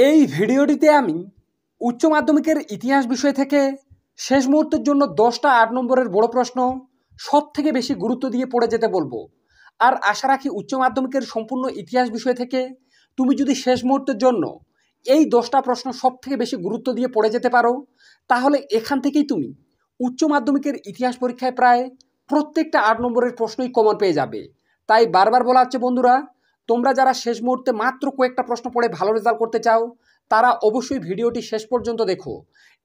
এই ভিডিওটিতে আমি উচ্চ মাধ্যমিকের ইতিহাস বিষয় থেকে শেষ মুহূর্তের জন্য 10টা 8 নম্বরের বড় প্রশ্ন সব থেকে বেশি গুরুত্ব দিয়ে পড়ে যেতে বলবো। আর আশা রাখি উচ্চ মাধ্যমিকের সম্পূর্ণ ইতিহাস বিষয় থেকে তুমি যদি শেষ মুহূর্তের জন্য এই 10টা প্রশ্ন সব থেকে বেশি গুরুত্ব দিয়ে পড়ে যেতে পারো, তাহলে এখান থেকেই তুমি উচ্চ মাধ্যমিকের ইতিহাস পরীক্ষায় প্রায় প্রত্যেকটা 8 নম্বরের প্রশ্নই কমন পেয়ে যাবে। তাই বারবার বলা হচ্ছে বন্ধুরা, তোমরা যারা শেষ মুহূর্তে মাত্র কয়েকটা প্রশ্ন পড়ে ভালো রেজাল্ট করতে চাও তারা অবশ্যই ভিডিওটি শেষ পর্যন্ত দেখো,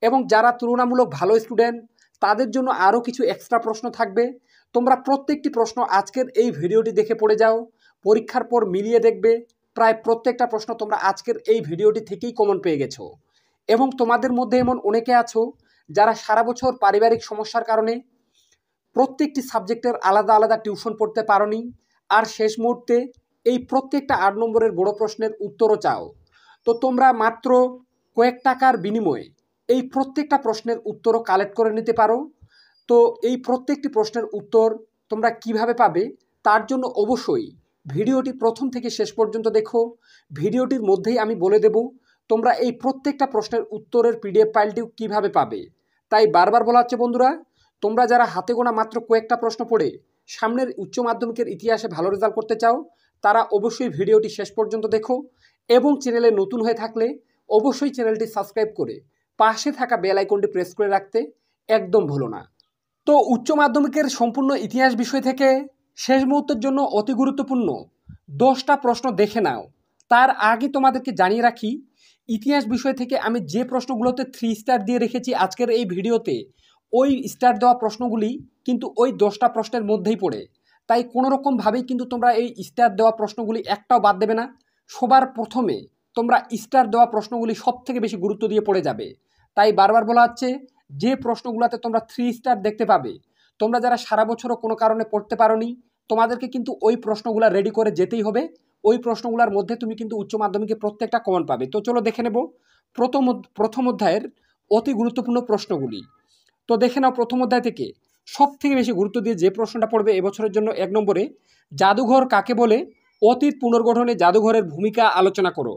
এবং যারা তুলনামূলক ভালো স্টুডেন্ট তাদের জন্য আরও কিছু এক্সট্রা প্রশ্ন থাকবে। তোমরা প্রত্যেকটি প্রশ্ন আজকের এই ভিডিওটি দেখে পড়ে যাও, পরীক্ষার পর মিলিয়ে দেখবে প্রায় প্রত্যেকটা প্রশ্ন তোমরা আজকের এই ভিডিওটি থেকেই কমন পেয়ে গেছো। এবং তোমাদের মধ্যে এমন অনেকে আছো যারা সারা বছর পারিবারিক সমস্যার কারণে প্রত্যেকটি সাবজেক্টের আলাদা আলাদা টিউশন পড়তে পারোনি, আর শেষ মুহূর্তে এই প্রত্যেকটা 8 নম্বরের বড় প্রশ্নের উত্তরও চাও। তো তোমরা মাত্র কয়েক টাকার বিনিময়ে এই প্রত্যেকটা প্রশ্নের উত্তরও কালেক্ট করে নিতে পারো। তো এই প্রত্যেকটি প্রশ্নের উত্তর তোমরা কিভাবে পাবে তার জন্য অবশ্যই ভিডিওটি প্রথম থেকে শেষ পর্যন্ত দেখো। ভিডিওটির মধ্যেই আমি বলে দেব তোমরা এই প্রত্যেকটা প্রশ্নের উত্তরের পিডিএফ ফাইলটিও কিভাবে পাবে। তাই বারবার বলা হচ্ছে বন্ধুরা, তোমরা যারা হাতে গোনা মাত্র কয়েকটা প্রশ্ন পড়ে সামনের উচ্চ মাধ্যমিকের ইতিহাসে ভালো রেজাল্ট করতে চাও তারা অবশ্যই ভিডিওটি শেষ পর্যন্ত দেখো, এবং চ্যানেলে নতুন হয়ে থাকলে অবশ্যই চ্যানেলটি সাবস্ক্রাইব করে পাশে থাকা বেল আইকনটি প্রেস করে রাখতে একদম ভুলো না। তো উচ্চ মাধ্যমিকের সম্পূর্ণ ইতিহাস বিষয় থেকে শেষ মুহূর্তের জন্য অতি গুরুত্বপূর্ণ 10টা প্রশ্ন দেখে নাও। তার আগে তোমাদেরকে জানিয়ে রাখি, ইতিহাস বিষয় থেকে আমি যে প্রশ্নগুলোতে 3 স্টার দিয়ে রেখেছি আজকের এই ভিডিওতে, ওই স্টার দেওয়া প্রশ্নগুলি কিন্তু ওই 10টা প্রশ্নের মধ্যেই পড়ে। তাই কোনো রকমভাবেই কিন্তু তোমরা এই স্টার দেওয়া প্রশ্নগুলি একটাও বাদ দেবে না। সবার প্রথমে তোমরা স্টার দেওয়া প্রশ্নগুলি সব থেকে বেশি গুরুত্ব দিয়ে পড়ে যাবে। তাই বারবার বলা হচ্ছে, যে প্রশ্নগুলোতে তোমরা 3 স্টার দেখতে পাবে, তোমরা যারা সারা বছরও কোনো কারণে পড়তে পারোনি তোমাদেরকে কিন্তু ওই প্রশ্নগুলো রেডি করে যেতেই হবে। ওই প্রশ্নগুলোর মধ্যে তুমি কিন্তু উচ্চ মাধ্যমিকে প্রত্যেকটা কমন পাবে। তো চলো দেখে নেব প্রথম অধ্যায়ের অতি গুরুত্বপূর্ণ প্রশ্নগুলি। তো দেখে নাও প্রথম অধ্যায় থেকে সব থেকে বেশি গুরুত্ব দিয়ে যে প্রশ্নটা পড়বে এবছরের জন্য 1 নম্বরে, জাদুঘর কাকে বলে, অতীত পুনর্গঠনে জাদুঘরের ভূমিকা আলোচনা করো।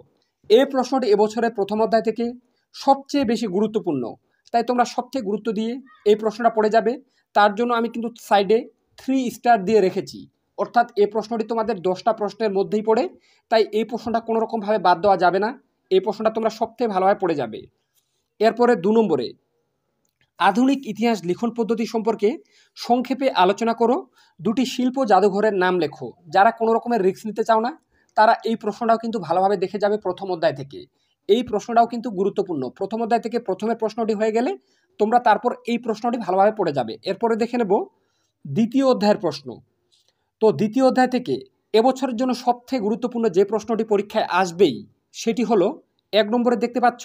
এই প্রশ্নটি এবছরের প্রথম অধ্যায় থেকে সবচেয়ে বেশি গুরুত্বপূর্ণ। তাই তোমরা সবচেয়ে গুরুত্ব দিয়ে এই প্রশ্নটা পড়ে যাবে। তার জন্য আমি কিন্তু সাইডে 3 স্টার দিয়ে রেখেছি, অর্থাৎ এই প্রশ্নটি তোমাদের 10টা প্রশ্নের মধ্যেই পড়ে। তাই এই প্রশ্নটা কোনো রকমভাবে বাদ দেওয়া যাবে না, এই প্রশ্নটা তোমরা সবথেকে ভালোভাবে পড়ে যাবে। এরপরে 2 নম্বরে, আধুনিক ইতিহাস লিখন পদ্ধতি সম্পর্কে সংক্ষেপে আলোচনা করো। 2টি শিল্প জাদুঘরের নাম লেখো। যারা কোনো রকমের রিস্ক নিতে চাও না তারা এই প্রশ্নটাও কিন্তু ভালোভাবে দেখে যাবে প্রথম অধ্যায় থেকে। এই প্রশ্নটাও কিন্তু গুরুত্বপূর্ণ। প্রথম অধ্যায় থেকে প্রথমের প্রশ্নটি হয়ে গেলে তোমরা তারপর এই প্রশ্নটি ভালোভাবে পড়ে যাবে। এরপরে দেখে নেব দ্বিতীয় অধ্যায়ের প্রশ্ন। তো দ্বিতীয় অধ্যায় থেকে এবছরের জন্য সবথেকে গুরুত্বপূর্ণ যে প্রশ্নটি পরীক্ষায় আসবেই সেটি হলো 1 নম্বরে দেখতে পাচ্ছ,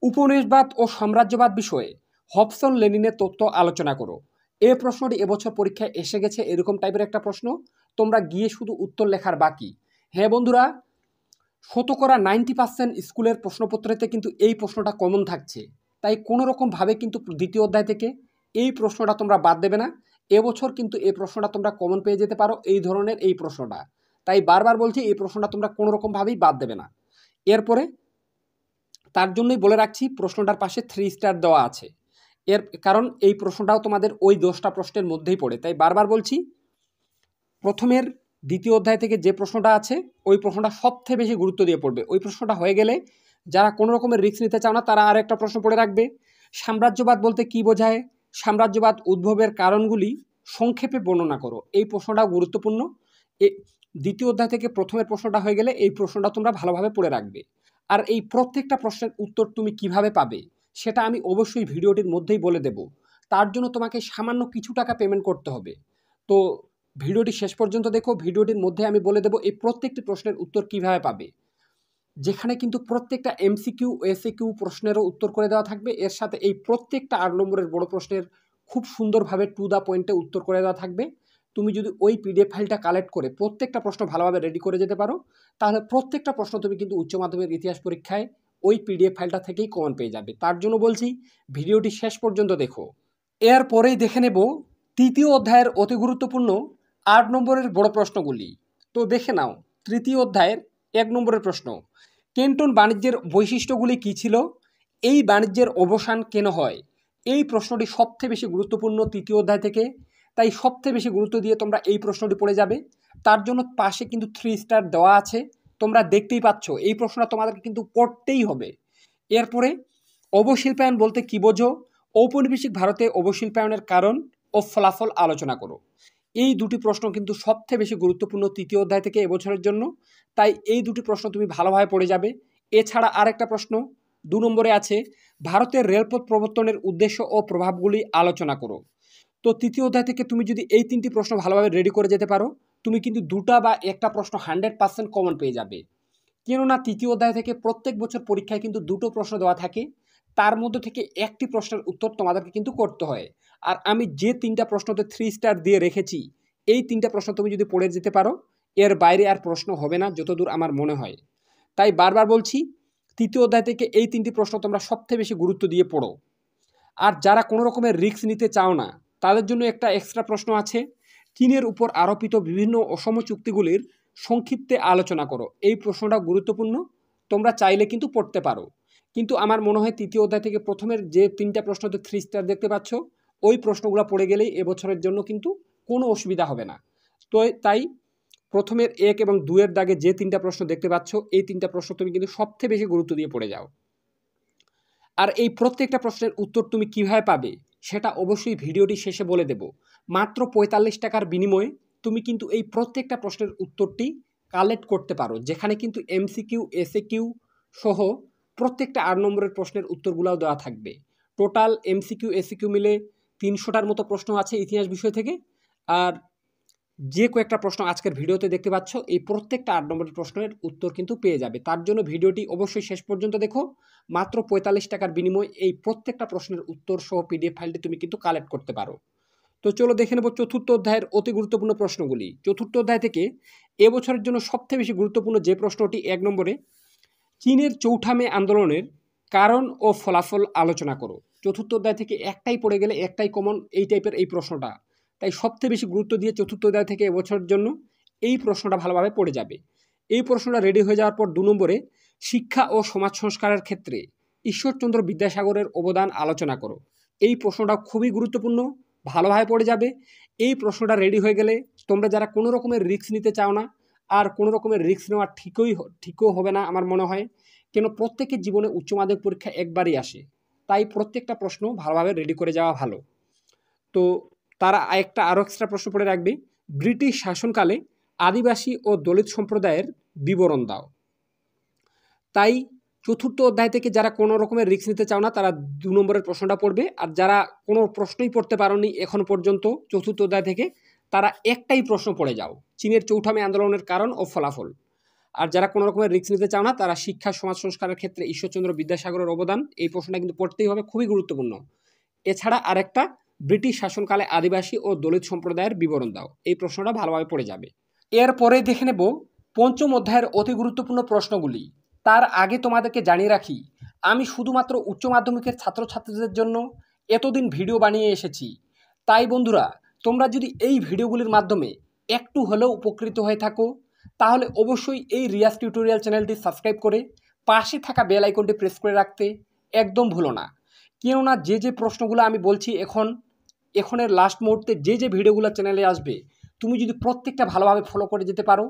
উপনিবেশবাদ ও সাম্রাজ্যবাদ বিষয়ে হবসন লেনিনের তত্ত্ব আলোচনা করো। এই প্রশ্নটি এবছর পরীক্ষায় এসে গেছে, এরকম টাইপের একটা প্রশ্ন। তোমরা গিয়ে শুধু উত্তর লেখার বাকি। হ্যাঁ বন্ধুরা, শতকরা 90% স্কুলের প্রশ্নপত্রেতে কিন্তু এই প্রশ্নটা কমন থাকছে। তাই কোনো রকমভাবে কিন্তু দ্বিতীয় অধ্যায় থেকে এই প্রশ্নটা তোমরা বাদ দেবে না। এবছর কিন্তু এই প্রশ্নটা তোমরা কমন পেয়ে যেতে পারো, এই ধরনের এই প্রশ্নটা। তাই বারবার বলছি, এই প্রশ্নটা তোমরা কোনো রকমভাবেই বাদ দেবে না। এরপরে তার জন্যই বলে রাখছি প্রশ্নটার পাশে 3 স্টার দেওয়া আছে, এর কারণ এই প্রশ্নটাও তোমাদের ওই 10টা প্রশ্নের মধ্যেই পড়ে। তাই বারবার বলছি, প্রথমের দ্বিতীয় অধ্যায় থেকে যে প্রশ্নটা আছে ওই প্রশ্নটা সবথেকে বেশি গুরুত্ব দিয়ে পড়বে। ওই প্রশ্নটা হয়ে গেলে যারা কোনো রকমের রিস্ক নিতে চাও না তারা আর একটা প্রশ্ন পড়ে রাখবে, সাম্রাজ্যবাদ বলতে কি বোঝায়, সাম্রাজ্যবাদ উদ্ভবের কারণগুলি সংক্ষেপে বর্ণনা করো। এই প্রশ্নটাও গুরুত্বপূর্ণ। দ্বিতীয় অধ্যায় থেকে প্রথমের প্রশ্নটা হয়ে গেলে এই প্রশ্নটা তোমরা ভালোভাবে পড়ে রাখবে। আর এই প্রত্যেকটা প্রশ্নের উত্তর তুমি কিভাবে পাবে সেটা আমি অবশ্যই ভিডিওটির মধ্যেই বলে দেব। তার জন্য তোমাকে সামান্য কিছু টাকা পেমেন্ট করতে হবে। তো ভিডিওটি শেষ পর্যন্ত দেখো, ভিডিওটির মধ্যে আমি বলে দেব এই প্রত্যেকটি প্রশ্নের উত্তর কিভাবে পাবে, যেখানে কিন্তু প্রত্যেকটা এমসিকিউ এসিকিউ প্রশ্নেরও উত্তর করে দেওয়া থাকবে। এর সাথে এই প্রত্যেকটা 8 নম্বরের বড় প্রশ্নের খুব সুন্দরভাবে টু দ্য পয়েন্টে উত্তর করে দেওয়া থাকবে। তুমি যদি ওই পিডিএফ ফাইলটা কালেক্ট করে প্রত্যেকটা প্রশ্ন ভালোভাবে রেডি করে যেতে পারো, তাহলে প্রত্যেকটা প্রশ্ন তুমি কিন্তু উচ্চ মাধ্যমিক ইতিহাস পরীক্ষায় ওই পিডিএফ ফাইলটা থেকেই কমন পেয়ে যাবে। তার জন্য বলছি ভিডিওটি শেষ পর্যন্ত দেখো। এরপরেই দেখে নেব তৃতীয় অধ্যায়ের অতি গুরুত্বপূর্ণ 8 নম্বরের বড় প্রশ্নগুলি। তো দেখে নাও তৃতীয় অধ্যায়ের 1 নম্বরের প্রশ্ন, কেন্টন বাণিজ্যের বৈশিষ্ট্যগুলি কী ছিল, এই বাণিজ্যের অবসান কেন হয়, এই প্রশ্নটি সবথেকে বেশি গুরুত্বপূর্ণ তৃতীয় অধ্যায় থেকে। তাই সবথেকে বেশি গুরুত্ব দিয়ে তোমরা এই প্রশ্নটি পড়ে যাবে। তার জন্য পাশে কিন্তু 3 স্টার দেওয়া আছে, তোমরা দেখতেই পাচ্ছ। এই প্রশ্নটা তোমাদেরকে কিন্তু পড়তেই হবে। এরপরে অবশিল্পায়ন বলতে কী বোঝো, ঔপনিবেশিক ভারতে অবশিল্পায়নের কারণ ও ফলাফল আলোচনা করো। এই দুটি প্রশ্ন কিন্তু সবথেকে বেশি গুরুত্বপূর্ণ তৃতীয় অধ্যায় থেকে এবছরের জন্য। তাই এই দুটি প্রশ্ন তুমি ভালোভাবে পড়ে যাবে। এছাড়া আরেকটা প্রশ্ন 2 নম্বরে আছে, ভারতের রেলপথ প্রবর্তনের উদ্দেশ্য ও প্রভাবগুলি আলোচনা করো। তো তৃতীয় অধ্যায় থেকে তুমি যদি এই 3টি প্রশ্ন ভালোভাবে রেডি করে যেতে পারো, তুমি কিন্তু 2টা বা একটা প্রশ্ন 100% কমন পেয়ে যাবে। কেননা তৃতীয় অধ্যায় থেকে প্রত্যেক বছর পরীক্ষায় কিন্তু 2টো প্রশ্ন দেওয়া থাকে, তার মধ্যে থেকে একটি প্রশ্নের উত্তর তোমাদেরকে কিন্তু করতে হয়। আর আমি যে 3টা প্রশ্নতে 3 স্টার দিয়ে রেখেছি, এই 3টা প্রশ্ন তুমি যদি পড়ে যেতে পারো, এর বাইরে আর প্রশ্ন হবে না যতদূর আমার মনে হয়। তাই বারবার বলছি, তৃতীয় অধ্যায় থেকে এই 3টি প্রশ্ন তোমরা সবথেকে বেশি গুরুত্ব দিয়ে পড়ো। আর যারা কোনো রকমের রিস্ক নিতে চাও না, তাদের জন্য একটা এক্সট্রা প্রশ্ন আছে, চীনের উপর আরোপিত বিভিন্ন অসম চুক্তিগুলির সংক্ষিপ্তে আলোচনা করো। এই প্রশ্নটা গুরুত্বপূর্ণ, তোমরা চাইলে কিন্তু পড়তে পারো। কিন্তু আমার মনে হয় তৃতীয় অধ্যায় থেকে প্রথমের যে 3টা প্রশ্নতে 3 স্টার দেখতে পাচ্ছ, ওই প্রশ্নগুলো পড়ে গেলেই এবছরের জন্য কিন্তু কোনো অসুবিধা হবে না। তো তাই প্রথমের 1 এবং 2 এর দাগে যে 3টা প্রশ্ন দেখতে পাচ্ছ, এই 3টা প্রশ্ন তুমি কিন্তু সবথেকে বেশি গুরুত্ব দিয়ে পড়ে যাও। আর এই প্রত্যেকটা প্রশ্নের উত্তর তুমি কিভাবে পাবে সেটা অবশ্যই ভিডিওটি শেষে বলে দেব। মাত্র 45 টাকার বিনিময়ে তুমি কিন্তু এই প্রত্যেকটা প্রশ্নের উত্তরটি কালেক্ট করতে পারো, যেখানে কিন্তু এমসিকিউ, এসএকিউ সহ প্রত্যেকটা 8 নম্বরের প্রশ্নের উত্তরগুলোও দেওয়া থাকবে। টোটাল এমসিকিউ, এসএকিউ মিলে 300টার মতো প্রশ্ন আছে ইতিহাস বিষয় থেকে। আর যে কয়েকটা প্রশ্ন আজকের ভিডিওতে দেখতে পাচ্ছ, এই প্রত্যেকটা 8 নম্বরের প্রশ্নের উত্তর কিন্তু পেয়ে যাবে। তার জন্য ভিডিওটি অবশ্যই শেষ পর্যন্ত দেখো। মাত্র 45 টাকার বিনিময়ে এই প্রত্যেকটা প্রশ্নের উত্তর সহ পিডিএফ ফাইলটি তুমি কিন্তু কালেক্ট করতে পারো। তো চলো দেখে নেব চতুর্থ অধ্যায়ের অতি গুরুত্বপূর্ণ প্রশ্নগুলি। চতুর্থ অধ্যায় থেকে এবছরের জন্য সবথেকে বেশি গুরুত্বপূর্ণ যে প্রশ্নটি 1 নম্বরে, চীনের চৌঠা মে আন্দোলনের কারণ ও ফলাফল আলোচনা করো। চতুর্থ অধ্যায় থেকে একটাই পড়ে গেলে একটাই কমন, এই টাইপের এই প্রশ্নটা। তাই সবথেকে বেশি গুরুত্ব দিয়ে চতুর্থ অধ্যায় থেকে এবছরের জন্য এই প্রশ্নটা ভালোভাবে পড়ে যাবে। এই প্রশ্নটা রেডি হয়ে যাওয়ার পর 2 নম্বরে, শিক্ষা ও সমাজ সংস্কারের ক্ষেত্রে ঈশ্বরচন্দ্র বিদ্যাসাগরের অবদান আলোচনা করো। এই প্রশ্নটা খুবই গুরুত্বপূর্ণ, ভালোভাবে পড়ে যাবে। এই প্রশ্নটা রেডি হয়ে গেলে তোমরা যারা কোনো রকমের রিস্ক নিতে চাও না, আর কোনো রকমের রিস্ক নেওয়া ঠিকও হবে না আমার মনে হয়, কেন প্রত্যেকের জীবনে উচ্চ মাধ্যমিক পরীক্ষা একবারই আসে। তাই প্রত্যেকটা প্রশ্ন ভালোভাবে রেডি করে যাওয়া ভালো। তো তারা আরও এক্সট্রা প্রশ্ন পড়ে রাখবে, ব্রিটিশ শাসনকালে আদিবাসী ও দলিত সম্প্রদায়ের বিবরণ দাও। তাই চতুর্থ অধ্যায় থেকে যারা কোনো রকমের রিস্ক নিতে চাও না, তারা 2 নম্বরের প্রশ্নটা পড়বে। আর যারা কোনো প্রশ্নই পড়তে পারোনি এখন পর্যন্ত চতুর্থ অধ্যায় থেকে, তারা একটাই প্রশ্ন পড়ে যাও, চীনের চৌঠা মে আন্দোলনের কারণ ও ফলাফল। আর যারা কোনো রকমের রিস্ক নিতে চাও না, তারা শিক্ষা সমাজ সংস্কারের ক্ষেত্রে ঈশ্বরচন্দ্র বিদ্যাসাগরের অবদান, এই প্রশ্নটা কিন্তু পড়তেই হবে, খুবই গুরুত্বপূর্ণ। এছাড়া আরেকটা, ব্রিটিশ শাসনকালে আদিবাসী ও দলিত সম্প্রদায়ের বিবরণ দাও। এই প্রশ্নটা ভালোভাবে পড়ে যাবে। এরপরে দেখে নেব পঞ্চম অধ্যায়ের অতি গুরুত্বপূর্ণ প্রশ্নগুলি। তার আগে তোমাদেরকে জানিয়ে রাখি, আমি শুধুমাত্র উচ্চ মাধ্যমিকের ছাত্রছাত্রীদের জন্য এতদিন ভিডিও বানিয়ে এসেছি। তাই বন্ধুরা, তোমরা যদি এই ভিডিওগুলির মাধ্যমে একটু হলেও উপকৃত হয়ে থাকো, তাহলে অবশ্যই এই রিয়াজ টিউটোরিয়াল চ্যানেলটি সাবস্ক্রাইব করে পাশে থাকা বেল আইকনটি প্রেস করে রাখতে একদম ভুলো না। কেননা যে প্রশ্নগুলো আমি বলছি এখনের লাস্ট মুহূর্তে যে ভিডিওগুলো চ্যানেলে আসবে, তুমি যদি প্রত্যেকটা ভালোভাবে ফলো করে যেতে পারো,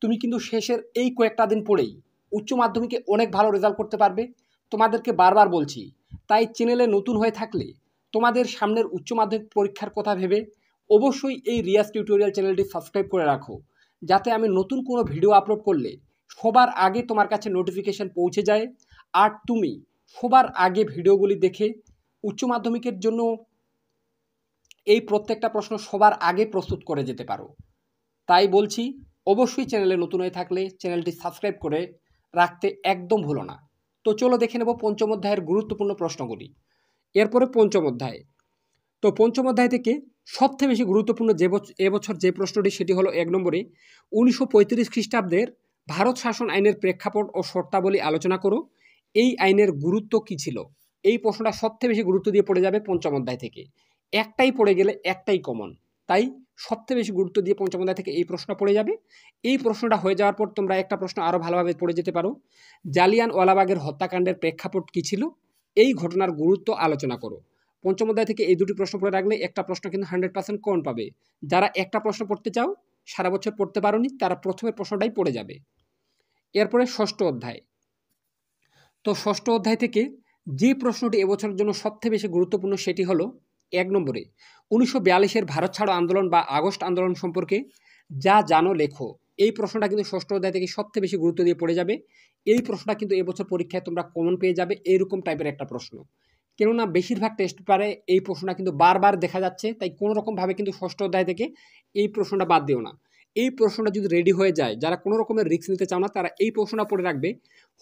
তুমি কিন্তু শেষের এই কয়েকটা দিন পরেই উচ্চ মাধ্যমিকে অনেক ভালো রেজাল্ট করতে পারবে। তোমাদেরকে বারবার বলছি। তাই চ্যানেলে নতুন হয়ে থাকলে তোমাদের সামনের উচ্চ মাধ্যমিক পরীক্ষার কথা ভেবে অবশ্যই এই রিয়াজ টিউটোরিয়াল চ্যানেলটি সাবস্ক্রাইব করে রাখো, যাতে আমি নতুন কোনো ভিডিও আপলোড করলে সবার আগে তোমার কাছে নোটিফিকেশান পৌঁছে যায়, আর তুমি সবার আগে ভিডিওগুলি দেখে উচ্চ মাধ্যমিকের জন্য এই প্রত্যেকটা প্রশ্ন সবার আগে প্রস্তুত করে যেতে পারো। তাই বলছি, অবশ্যই চ্যানেলে নতুন হয়ে থাকলে চ্যানেলটি সাবস্ক্রাইব করে রাখতে একদম ভুলো না। তো চলো দেখে নেব পঞ্চম অধ্যায়ের গুরুত্বপূর্ণ প্রশ্নগুলি। এরপরে পঞ্চম অধ্যায়। তো পঞ্চম অধ্যায় থেকে সবথেকে বেশি গুরুত্বপূর্ণ এবছর যে প্রশ্নটি, সেটি হলো 1 নম্বরে, 1935 খ্রিস্টাব্দের ভারত শাসন আইনের প্রেক্ষাপট ও শর্তাবলী আলোচনা করো। এই আইনের গুরুত্ব কী ছিল? এই প্রশ্নটা সবথেকে বেশি গুরুত্ব দিয়ে পড়ে যাবে পঞ্চম অধ্যায় থেকে। একটাই পড়ে গেলে একটাই কমন, তাই সবথেকে বেশি গুরুত্ব দিয়ে পঞ্চম অধ্যায় থেকে এই প্রশ্নটা পড়ে যাবে। এই প্রশ্নটা হয়ে যাওয়ার পর তোমরা একটা প্রশ্ন আরও ভালোভাবে পড়ে যেতে পারো, জালিয়ানওয়ালাবাগের হত্যাকাণ্ডের প্রেক্ষাপট কী ছিল, এই ঘটনার গুরুত্ব আলোচনা করো। পঞ্চম অধ্যায় থেকে এই দুটি প্রশ্ন পড়ে রাখলে একটা প্রশ্ন কিন্তু 100% কমন পাবে। যারা একটা প্রশ্ন পড়তে চাও, সারা বছর পড়তে পারোনি, তারা প্রথমের প্রশ্নটাই পড়ে যাবে। এরপরে ষষ্ঠ অধ্যায়। তো ষষ্ঠ অধ্যায় থেকে যে প্রশ্নটি এবছরের জন্য সবথেকে বেশি গুরুত্বপূর্ণ সেটি হলো 1 নম্বরে 1942-এর ভারত ছাড়ো আন্দোলন বা আগস্ট আন্দোলন সম্পর্কে যা জানো লেখো। এই প্রশ্নটা কিন্তু ষষ্ঠ অধ্যায় থেকে সবথেকে বেশি গুরুত্ব দিয়ে পড়ে যাবে। এই প্রশ্নটা কিন্তু এবছর পরীক্ষায় তোমরা কমন পেয়ে যাবে, এইরকম টাইপের একটা প্রশ্ন। কেননা বেশিরভাগ টেস্ট পেপারে এই প্রশ্নটা কিন্তু বারবার দেখা যাচ্ছে, তাই কোনো রকমভাবে কিন্তু ষষ্ঠ অধ্যায় থেকে এই প্রশ্নটা বাদ দিও না। এই প্রশ্নটা যদি রেডি হয়ে যায়, যারা কোনো রকমের রিস্ক নিতে চাও না, তারা এই প্রশ্নটা পড়ে রাখবে,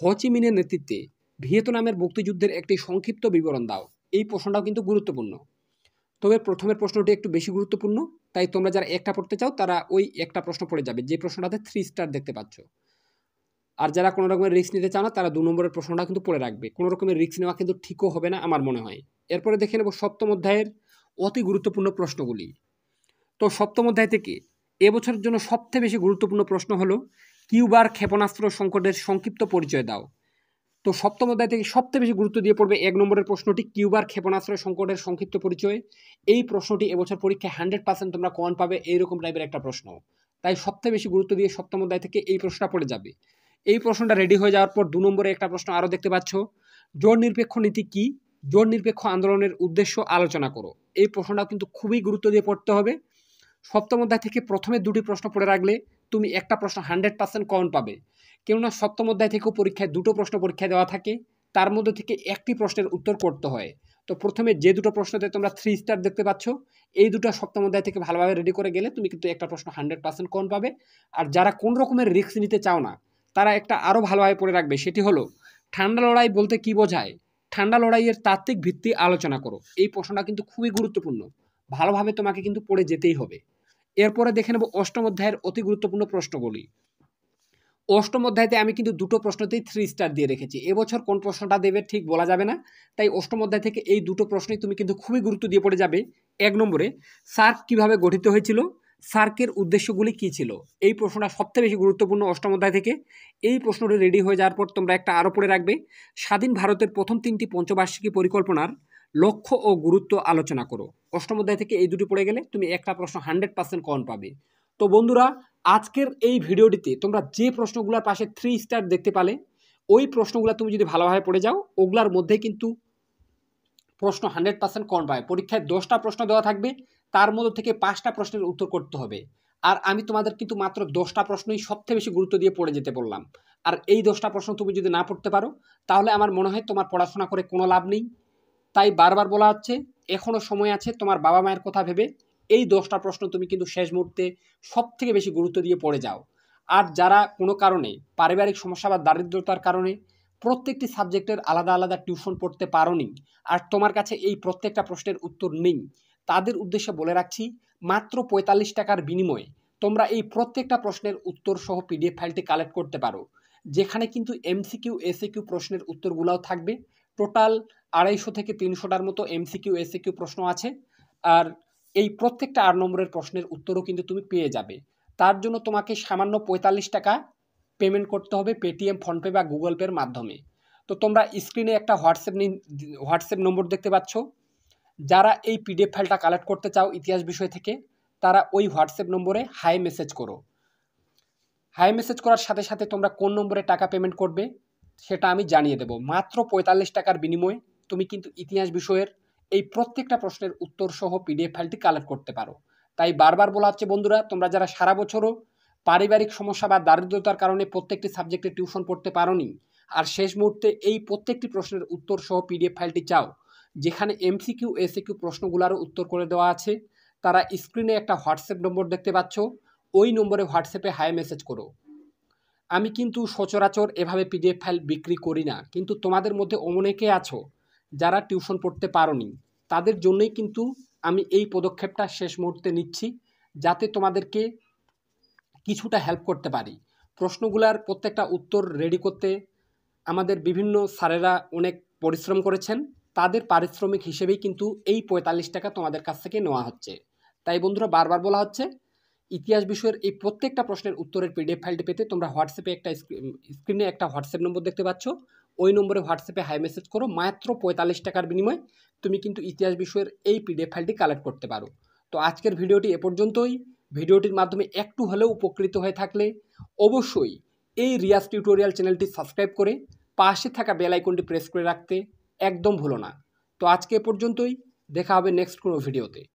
হোচিমিনের নেতৃত্বে ভিয়েতনামের মুক্তিযুদ্ধের একটি সংক্ষিপ্ত বিবরণ দাও। এই প্রশ্নটাও কিন্তু গুরুত্বপূর্ণ। তবে প্রথমের প্রশ্নটি একটু বেশি গুরুত্বপূর্ণ, তাই তোমরা যারা একটা পড়তে চাও তারা ওই একটা প্রশ্ন পড়ে যাবে, যে প্রশ্নটাতে 3 স্টার দেখতে পাচ্ছ। আর যারা কোনো রকমের রিস্ক নিতে চাও না, তারা 2 নম্বরের প্রশ্নটা কিন্তু পড়ে রাখবে। কোনো রকমের রিস্ক নেওয়া কিন্তু ঠিকও হবে না আমার মনে হয়। এরপরে দেখে নেব সপ্তম অধ্যায়ের অতি গুরুত্বপূর্ণ প্রশ্নগুলি। তো সপ্তম অধ্যায় থেকে এবছরের জন্য সবথেকে বেশি গুরুত্বপূর্ণ প্রশ্ন হলো কিউবার ক্ষেপণাস্ত্র সংকটের সংক্ষিপ্ত পরিচয় দাও। তো সপ্তম অধ্যায় থেকে সবথেকে বেশি গুরুত্ব দিয়ে পড়বে 1 নম্বরের প্রশ্নটি, কিউবার ক্ষেপণাস্ত্র সংকটের সংক্ষিপ্ত পরিচয়। এই প্রশ্নটি এবছর পরীক্ষায় 100% তোমরা কমন পাবে, এইরকম টাইপের একটা প্রশ্ন। তাই সবথেকে বেশি গুরুত্ব দিয়ে সপ্তম অধ্যায় থেকে এই প্রশ্নটা পড়ে যাবে। এই প্রশ্নটা রেডি হয়ে যাওয়ার পর 2 নম্বরে একটা প্রশ্ন আরও দেখতে পাচ্ছ, জোট নিরপেক্ষ নীতি কি, জোট নিরপেক্ষ আন্দোলনের উদ্দেশ্য আলোচনা করো। এই প্রশ্নটাও কিন্তু খুবই গুরুত্ব দিয়ে পড়তে হবে। সপ্তম অধ্যায় থেকে প্রথমে 2টি প্রশ্ন পড়ে রাখলে তুমি একটা প্রশ্ন 100% কমন পাবে। কেননা সপ্তম অধ্যায় থেকেও পরীক্ষায় 2টো প্রশ্ন পরীক্ষায় দেওয়া থাকে, তার মধ্যে থেকে একটি প্রশ্নের উত্তর করতে হয়। তো প্রথমে যে 2টো প্রশ্নতে তোমরা 3 স্টার দেখতে পাচ্ছ, এই দুটো সপ্তম অধ্যায় থেকে ভালোভাবে রেডি করে গেলে তুমি কিন্তু একটা প্রশ্ন 100% কমন পাবে। আর যারা কোন রকমের রিস্ক নিতে চাও না, তারা একটা আরও ভালোভাবে পড়ে রাখবে, সেটি হলো ঠান্ডা লড়াই বলতে কি বোঝায়, ঠান্ডা লড়াইয়ের তাত্ত্বিক ভিত্তি আলোচনা করো। এই প্রশ্নটা কিন্তু খুবই গুরুত্বপূর্ণ, ভালোভাবে তোমাকে কিন্তু পড়ে যেতেই হবে। এরপরে দেখে নেব অষ্টম অধ্যায়ের অতি গুরুত্বপূর্ণ প্রশ্নগুলি। অষ্টম অধ্যায়তে আমি কিন্তু 2টো প্রশ্নতেই 3 স্টার দিয়ে রেখেছি। এবছর কোন প্রশ্নটা দেবে ঠিক বলা যাবে না, তাই অষ্টম অধ্যায় থেকে এই 2টো প্রশ্নই তুমি কিন্তু খুবই গুরুত্ব দিয়ে পড়ে যাবে। 1 নম্বরে সার্ক কিভাবে গঠিত হয়েছিল, সার্কের উদ্দেশ্যগুলি কী ছিল। এই প্রশ্নটা সবথেকে বেশি গুরুত্বপূর্ণ অষ্টম অধ্যায় থেকে। এই প্রশ্নটি রেডি হয়ে যাওয়ার পর তোমরা একটা আরও পড়ে রাখবে, স্বাধীন ভারতের প্রথম 3টি পঞ্চবার্ষিকী পরিকল্পনার লক্ষ্য ও গুরুত্ব আলোচনা করো। অষ্টম অধ্যায় থেকে এই দুটি পড়ে গেলে তুমি একটা প্রশ্ন 100% কমন পাবে। তো বন্ধুরা, আজকের এই ভিডিওটিতে তোমরা যে প্রশ্নগুলোর পাশে 3 স্টার দেখতে পালে, ওই প্রশ্নগুলো তুমি যদি ভালোভাবে পড়ে যাও, ওগুলার মধ্যে কিন্তু প্রশ্ন 100% কমন পাবে। পরীক্ষায় 10টা প্রশ্ন দেওয়া থাকবে, তার মধ্যে থেকে 5টা প্রশ্নের উত্তর করতে হবে। আর আমি তোমাদের কিন্তু মাত্র 10টা প্রশ্নই সবথেকে বেশি গুরুত্ব দিয়ে পড়ে যেতে বললাম। আর এই 10টা প্রশ্ন তুমি যদি না পড়তে পারো, তাহলে আমার মনে হয় তোমার পড়াশোনা করে কোনো লাভ নেই। তাই বারবার বলা হচ্ছে, এখনও সময় আছে, তোমার বাবা মায়ের কথা ভেবে এই 10টা প্রশ্ন তুমি কিন্তু শেষ মুহূর্তে সবথেকে বেশি গুরুত্ব দিয়ে পড়ে যাও। আর যারা কোনো কারণে পারিবারিক সমস্যা বা দারিদ্রতার কারণে প্রত্যেকটি সাবজেক্টের আলাদা আলাদা টিউশন পড়তে পারোনি, আর তোমার কাছে এই প্রত্যেকটা প্রশ্নের উত্তর নেই, তাদের উদ্দেশ্যে বলে রাখছি, মাত্র 45 টাকার বিনিময়ে তোমরা এই প্রত্যেকটা প্রশ্নের উত্তর সহ পিডিএফ ফাইলটি কালেক্ট করতে পারো, যেখানে কিন্তু এমসিকিউ এসিকিউ প্রশ্নের উত্তরগুলোও থাকবে। টোটাল 250 থেকে 300টার মতো এমসিকিউ এসিকিউ প্রশ্ন আছে। আর এই প্রত্যেকটা 8 নম্বরের প্রশ্নের উত্তরও কিন্তু তুমি পেয়ে যাবে। তার জন্য তোমাকে সামান্য 45 টাকা পেমেন্ট করতে হবে পেটিএম, ফোনপে বা গুগল পের মাধ্যমে। তো তোমরা স্ক্রিনে একটা হোয়াটসঅ্যাপ নম্বর দেখতে পাচ্ছ। যারা এই পিডিএফ ফাইলটা কালেক্ট করতে চাও ইতিহাস বিষয় থেকে, তারা ওই হোয়াটসঅ্যাপ নম্বরে হাই মেসেজ করো। হাই মেসেজ করার সাথে সাথে তোমরা কোন নম্বরে টাকা পেমেন্ট করবে সেটা আমি জানিয়ে দেব। মাত্র 45 টাকার বিনিময়ে তুমি কিন্তু ইতিহাস বিষয়ের এই প্রত্যেকটা প্রশ্নের উত্তর সহ পিডিএফ ফাইলটি কালেক্ট করতে পারো। তাই বারবার বলা হচ্ছে বন্ধুরা, তোমরা যারা সারা বছরও পারিবারিক সমস্যা বা দারিদ্রতার কারণে প্রত্যেকটি সাবজেক্টে টিউশন পড়তে পারোনি, আর শেষ মুহূর্তে এই প্রত্যেকটি প্রশ্নের উত্তর সহ পিডিএফ ফাইলটি চাও, যেখানে এমসিকিউ এসিকিউ প্রশ্নগুলোরও উত্তর করে দেওয়া আছে, তারা স্ক্রিনে একটা হোয়াটসঅ্যাপ নম্বর দেখতে পাচ্ছ, ওই নম্বরে হোয়াটসঅ্যাপে হাই মেসেজ করো। আমি কিন্তু সচরাচর এভাবে পিডিএফ ফাইল বিক্রি করি না, কিন্তু তোমাদের মধ্যে অনেকে আছো যারা টিউশন পড়তে পারোনি, তাদের জন্যই কিন্তু আমি এই পদক্ষেপটা শেষ মুহূর্তে নিচ্ছি, যাতে তোমাদেরকে কিছুটা হেল্প করতে পারি। প্রশ্নগুলার প্রত্যেকটা উত্তর রেডি করতে আমাদের বিভিন্ন স্যারেরা অনেক পরিশ্রম করেছেন, তাদের পারিশ্রমিক হিসেবেই কিন্তু এই 45 টাকা তোমাদের কাছ থেকে নেওয়া হচ্ছে। তাই বন্ধুরা বারবার বলা হচ্ছে ইতিহাস বিষয়ের এই প্রত্যেকটা প্রশ্নের উত্তরের পিডিএফ ফাইলটি পেতে তোমরা হোয়াটসঅ্যাপে একটা স্ক্রিনে একটা হোয়াটসঅ্যাপ নম্বর দেখতে পাচ্ছ, ওই নম্বরে হোয়াটসঅ্যাপে হাই মেসেজ করো, মাত্র 45 টাকার বিনিময়ে তুমি কিন্তু ইতিহাস বিষয়ের এই পিডিএফ ফাইলটি কালেক্ট করতে পারো। তো আজকের ভিডিওটি এ পর্যন্তই। ভিডিওটির মাধ্যমে একটু হলেও উপকৃত হয়ে থাকলে অবশ্যই এই রিয়াজ টিউটোরিয়াল চ্যানেলটি সাবস্ক্রাইব করে পাশে থাকা বেল আইকনটি প্রেস করে রাখতে একদম ভুলো না। তো আজকে এ পর্যন্তই, দেখা হবে নেক্সট কোনো ভিডিওতে।